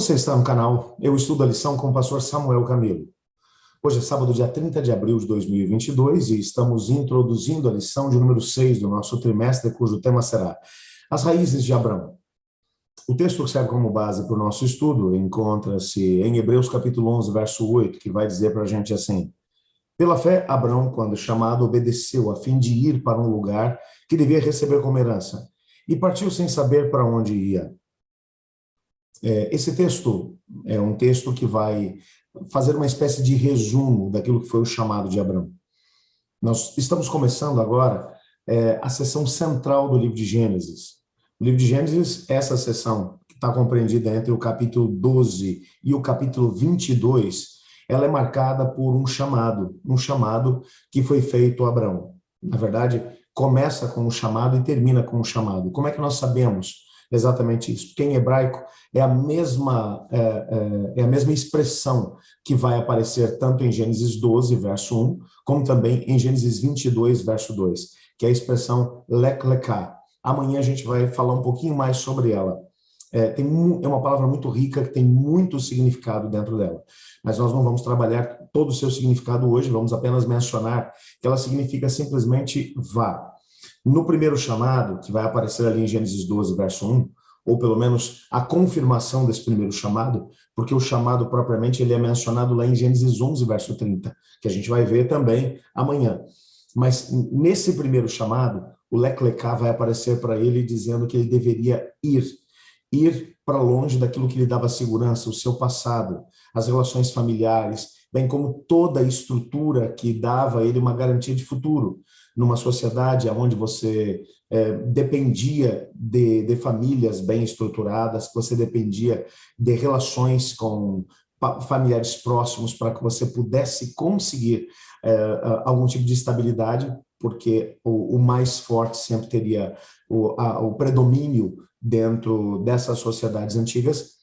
Você está no canal Eu Estudo a Lição com o pastor Samuel Camilo. Hoje é sábado, dia 30 de abril de 2022 e estamos introduzindo a lição de número 6 do nosso trimestre, cujo tema será As Raízes de Abrão. O texto que serve como base para o nosso estudo encontra-se em Hebreus capítulo 11, verso 8, que vai dizer para a gente assim: Pela fé, Abrão, quando chamado, obedeceu a fim de ir para um lugar que devia receber como herança e partiu sem saber para onde ia. Esse texto é um texto que vai fazer uma espécie de resumo daquilo que foi o chamado de Abrão. Nós estamos começando agora a seção central do livro de Gênesis. O livro de Gênesis, essa seção que está compreendida entre o capítulo 12 e o capítulo 22, ela é marcada por um chamado que foi feito a Abrão. Na verdade, começa com um chamado e termina com um chamado. Como é que nós sabemos exatamente isso? Porque em hebraico é a mesma expressão que vai aparecer tanto em Gênesis 12, verso 1, como também em Gênesis 22, verso 2, que é a expressão lek leká. Amanhã a gente vai falar um pouquinho mais sobre ela. É uma palavra muito rica, que tem muito significado dentro dela. Mas nós não vamos trabalhar todo o seu significado hoje, vamos apenas mencionar que ela significa simplesmente vá. No primeiro chamado, que vai aparecer ali em Gênesis 12, verso 1, ou pelo menos a confirmação desse primeiro chamado, porque o chamado propriamente ele é mencionado lá em Gênesis 11, verso 30, que a gente vai ver também amanhã. Mas nesse primeiro chamado, o lek leká vai aparecer para ele dizendo que ele deveria ir para longe daquilo que lhe dava segurança, o seu passado, as relações familiares, bem como toda a estrutura que dava a ele uma garantia de futuro, numa sociedade onde você dependia de famílias bem estruturadas, que você dependia de relações com familiares próximos para que você pudesse conseguir algum tipo de estabilidade, porque o mais forte sempre teria o predomínio dentro dessas sociedades antigas.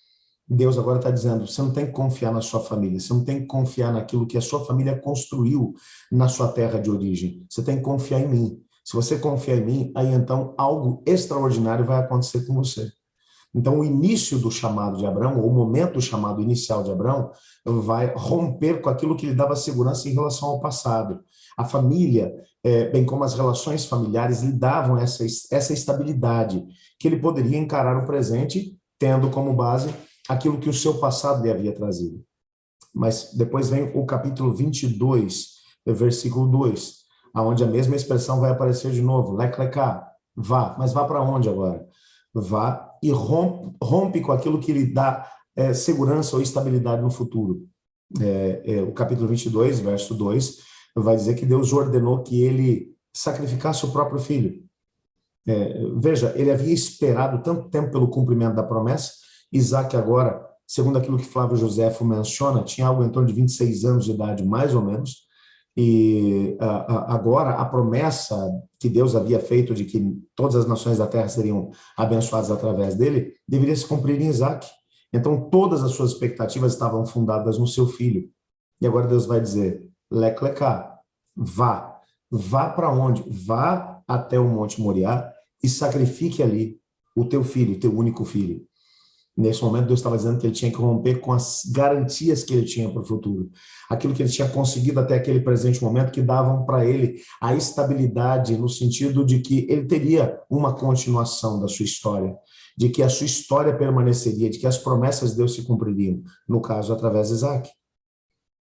Deus agora está dizendo, você não tem que confiar na sua família, você não tem que confiar naquilo que a sua família construiu na sua terra de origem, você tem que confiar em mim. Se você confiar em mim, aí então algo extraordinário vai acontecer com você. Então o início do chamado de Abrão, ou o momento do chamado inicial de Abrão, vai romper com aquilo que lhe dava segurança em relação ao passado. A família, bem como as relações familiares, lhe davam essa estabilidade, que ele poderia encarar o presente, tendo como base aquilo que o seu passado lhe havia trazido. Mas depois vem o capítulo 22, versículo 2, onde a mesma expressão vai aparecer de novo, lek leká, vá. Mas vá para onde agora? Vá e rompe com aquilo que lhe dá segurança ou estabilidade no futuro. O capítulo 22, verso 2, vai dizer que Deus ordenou que ele sacrificasse o próprio filho. Veja, ele havia esperado tanto tempo pelo cumprimento da promessa. Isaac agora, segundo aquilo que Flávio Joséfo menciona, tinha algo em torno de 26 anos de idade, mais ou menos, e agora a promessa que Deus havia feito de que todas as nações da terra seriam abençoadas através dele, deveria se cumprir em Isaac. Então todas as suas expectativas estavam fundadas no seu filho. E agora Deus vai dizer, lek leká, vá. Vá para onde? Vá até o Monte Moriá e sacrifique ali o teu filho, teu único filho. Nesse momento, Deus estava dizendo que ele tinha que romper com as garantias que ele tinha para o futuro. Aquilo que ele tinha conseguido até aquele presente momento, que davam para ele a estabilidade, no sentido de que ele teria uma continuação da sua história, de que a sua história permaneceria, de que as promessas de Deus se cumpririam, no caso, através de Isaac.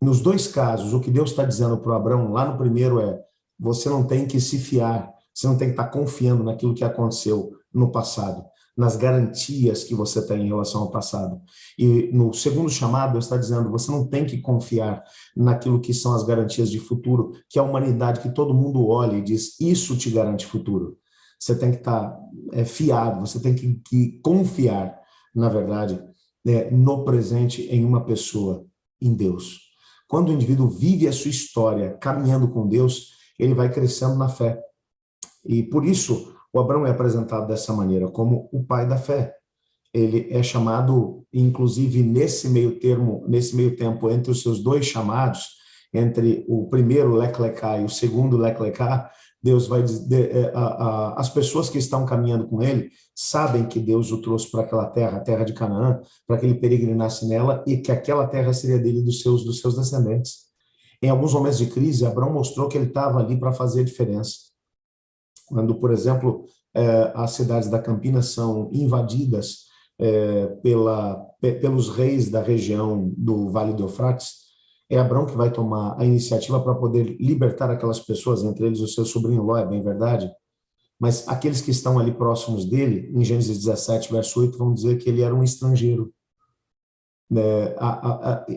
Nos dois casos, o que Deus está dizendo para o Abrão, lá no primeiro você não tem que se fiar, você não tem que estar confiando naquilo que aconteceu no passado, nas garantias que você tem em relação ao passado. E no segundo chamado, Deus está dizendo, você não tem que confiar naquilo que são as garantias de futuro, que a humanidade, que todo mundo olha e diz, isso te garante futuro. Você tem que estar fiado, você tem que confiar, na verdade, no presente, em uma pessoa, em Deus. Quando o indivíduo vive a sua história caminhando com Deus, ele vai crescendo na fé. E por isso, o Abrão é apresentado dessa maneira, como o pai da fé. Ele é chamado, inclusive nesse meio tempo, entre os seus dois chamados, entre o primeiro Leclecá e o segundo Leclecá, Deus vai dizer, as pessoas que estão caminhando com ele sabem que Deus o trouxe para aquela terra, a terra de Canaã, para que ele peregrinasse nela e que aquela terra seria dele e dos seus descendentes. Em alguns momentos de crise, Abraão mostrou que ele estava ali para fazer a diferença. Quando, por exemplo, as cidades da Campina são invadidas pelos reis da região do Vale do Eufrates, é Abrão que vai tomar a iniciativa para poder libertar aquelas pessoas, entre eles o seu sobrinho Ló, é bem verdade, mas aqueles que estão ali próximos dele, em Gênesis 17, verso 8, vão dizer que ele era um estrangeiro.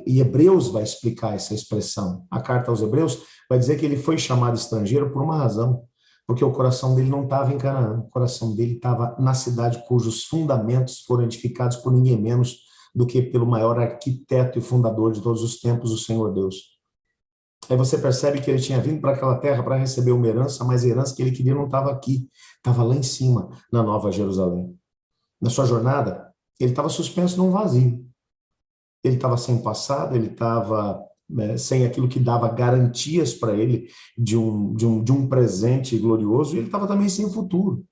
E Hebreus vai explicar essa expressão. A carta aos Hebreus vai dizer que ele foi chamado estrangeiro por uma razão, porque o coração dele não estava em Canaã, o coração dele estava na cidade cujos fundamentos foram edificados por ninguém menos do que pelo maior arquiteto e fundador de todos os tempos, o Senhor Deus. Aí você percebe que ele tinha vindo para aquela terra para receber uma herança, mas a herança que ele queria não estava aqui, estava lá em cima, na Nova Jerusalém. Na sua jornada, ele estava suspenso num vazio. Ele estava sem passado, ele estava sem aquilo que dava garantias para ele de um presente glorioso, e ele estava também sem futuro.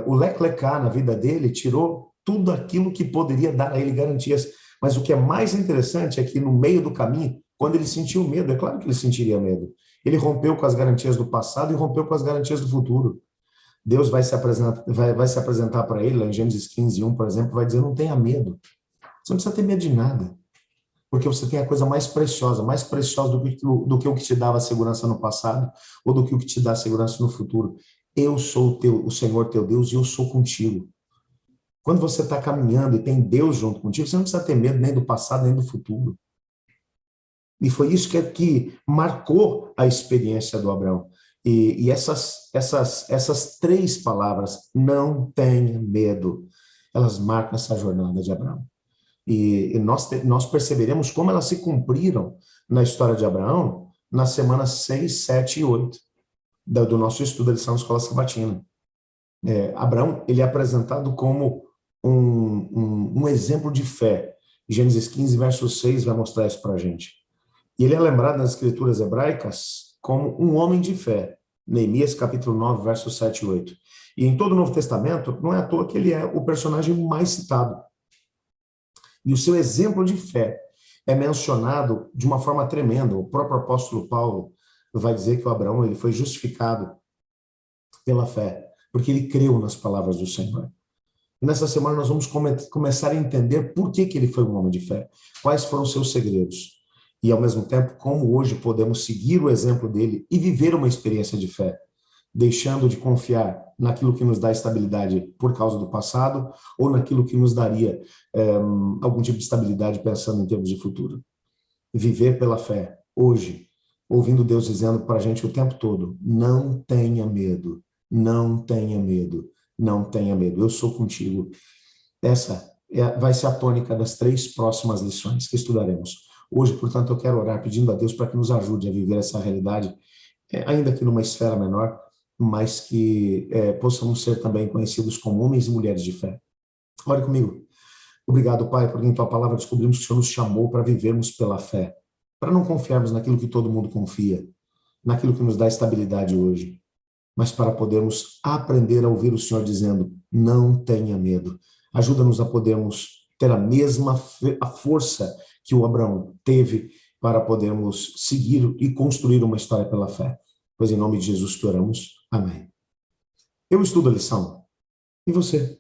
O Leclecá na vida dele tirou tudo aquilo que poderia dar a ele garantias, mas o que é mais interessante é que no meio do caminho, quando ele sentiu medo, é claro que ele sentiria medo, ele rompeu com as garantias do passado e rompeu com as garantias do futuro. Deus vai se apresentar para ele, lá em Gênesis 15, 1, por exemplo, vai dizer, não tenha medo, você não precisa ter medo de nada, porque você tem a coisa mais preciosa do que o que te dava segurança no passado, ou do que o que te dá segurança no futuro. Eu sou o Senhor teu Deus e eu sou contigo. Quando você está caminhando e tem Deus junto contigo, você não precisa ter medo nem do passado, nem do futuro. E foi isso que marcou a experiência do Abraão. E essas três palavras, não tenha medo, elas marcam essa jornada de Abraão. E nós perceberemos como elas se cumpriram na história de Abraão nas semanas 6, 7 e 8 do nosso estudo da lição da Escola Sabatina. Abraão, ele é apresentado como um exemplo de fé. Gênesis 15, verso 6 vai mostrar isso para a gente. E ele é lembrado nas escrituras hebraicas como um homem de fé. Neemias, capítulo 9, verso 7 e 8. E em todo o Novo Testamento, não é à toa que ele é o personagem mais citado. E o seu exemplo de fé é mencionado de uma forma tremenda. O próprio apóstolo Paulo vai dizer que o Abraão ele foi justificado pela fé, porque ele creu nas palavras do Senhor. E nessa semana nós vamos começar a entender por que ele foi um homem de fé, quais foram os seus segredos, e ao mesmo tempo como hoje podemos seguir o exemplo dele e viver uma experiência de fé, deixando de confiar naquilo que nos dá estabilidade por causa do passado ou naquilo que nos daria algum tipo de estabilidade pensando em termos de futuro. Viver pela fé, hoje, ouvindo Deus dizendo para a gente o tempo todo, não tenha medo, não tenha medo, não tenha medo, eu sou contigo. Essa vai ser a tônica das três próximas lições que estudaremos. Hoje, portanto, eu quero orar pedindo a Deus para que nos ajude a viver essa realidade, ainda que numa esfera menor, mas que possamos ser também conhecidos como homens e mulheres de fé. Ore comigo. Obrigado, Pai, porque em Tua palavra descobrimos que o Senhor nos chamou para vivermos pela fé, para não confiarmos naquilo que todo mundo confia, naquilo que nos dá estabilidade hoje, mas para podermos aprender a ouvir o Senhor dizendo, não tenha medo. Ajuda-nos a podermos ter a força que o Abraão teve para podermos seguir e construir uma história pela fé. Pois em nome de Jesus que oramos. Amém. Eu estudo a lição. E você?